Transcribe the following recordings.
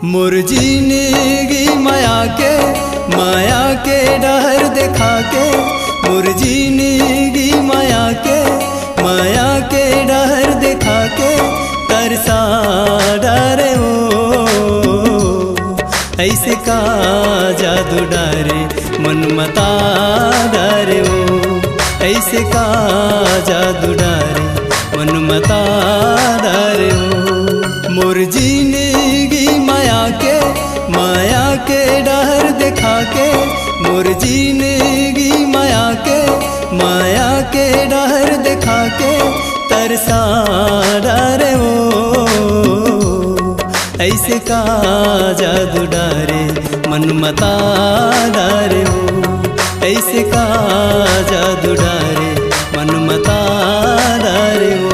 मोर जिंदगी माया के डहर देखा के, मोर जिंदगी माया के डहर देखा के तरसा डरे हो। ऐसे का जादू डारे मन मता डरे हो, ऐसे का जादू डारे मन मता डरे हो। मोर जिंदगी माया के डहर देखा के, मोर जिंदगी माया के डहर देखा के तरसा डरे हो। ऐसे का जादू डारे मन मता डरे हो, ऐसे का जादू डारे मन मता डरे हो।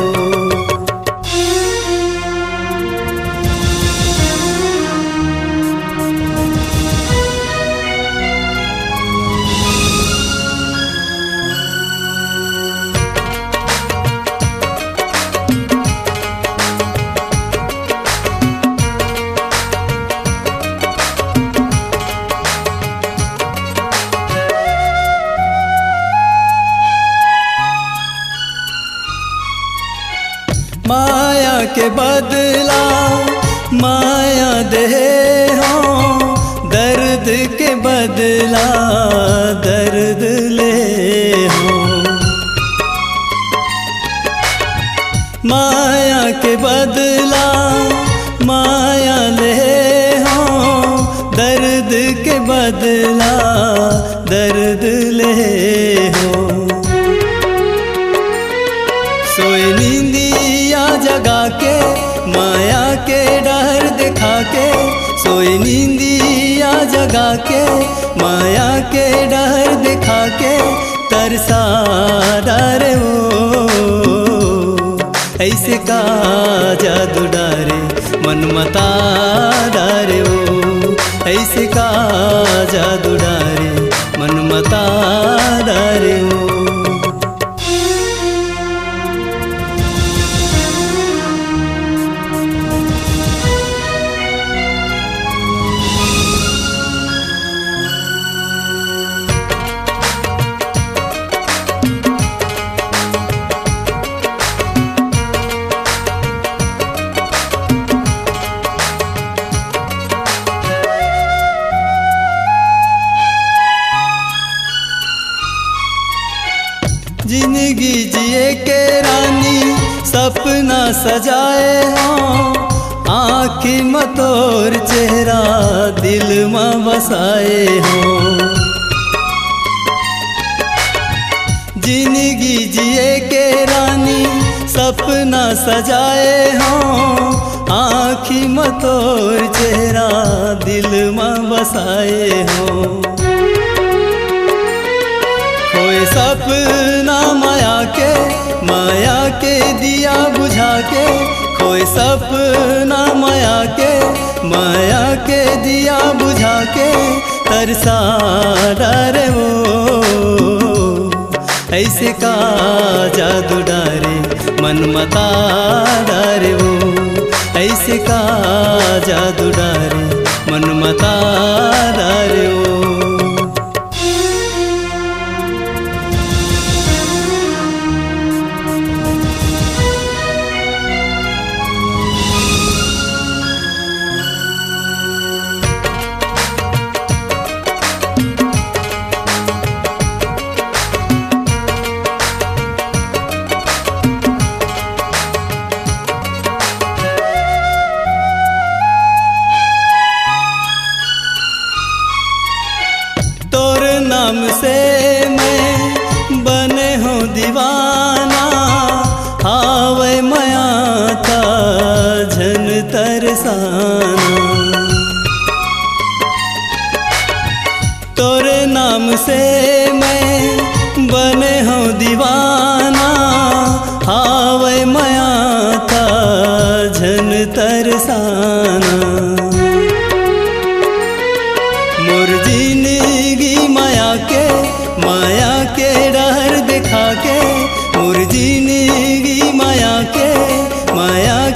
माया के बदला माया दे हो, दर्द के बदला दर्द ले हो। माया के बदला माया ले हो, दर्द के बदला दर्द ले हो। सोए नींदिया जगा के माया के डहर देखा के, सोए नींदिया जगा के माया के डहर देखा के तरसा डरे हो। ऐसे का जादू डारे मन मता डरे हो, ऐसे का जादू डारे मन मता डरे हो। जिंदगी जिए के रानी सपना सजाए हो, आँखी मतोर चेहरा दिल में बसाए हो। जिंदगी जिए के रानी सपना सजाए हो, आँखी मतोर चेहरा दिल में बसाए हो। खोए सपना माया के दिया बुझा के, खोए सपना माया के दिया बुझा के तरसा डरे हो। ऐसे का जादू डारे मन मता डरे हो, ऐसे का जादू डारे मन मता डरे हो। नाम से मैं बने हो दीवाना, हावे माया था झन तरसाना। तोरे नाम से मैं बने हो दीवाना, हावे माया था झन तरसाना। मोर जिंदगी माया के डहर देखा के, मोर जिंदगी माया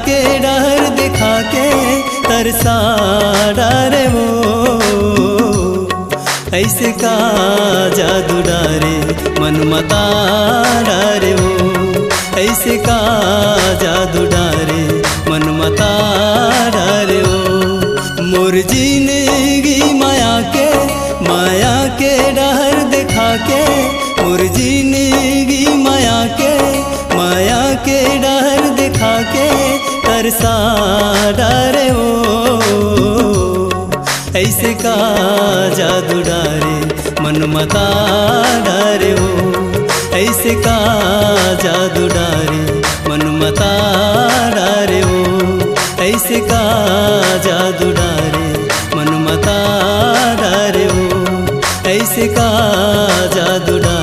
के डहर देखा के तरसा डारे वो ऐसे का जादू डारे मन मता डारे वो ऐसे का जादू डारे मन मता डारे वो मोर जिंदगी माया के डहर दिखा के मोर जिंदगी माया के डहर दिखा के तरसा डारे वो ऐसे का जादू डारे मन मता डारे वो ऐसे का जादू डारे मन मता डारे वो ऐसे का जादू डारे मन मता डारे वो ऐसे का जादू डारे।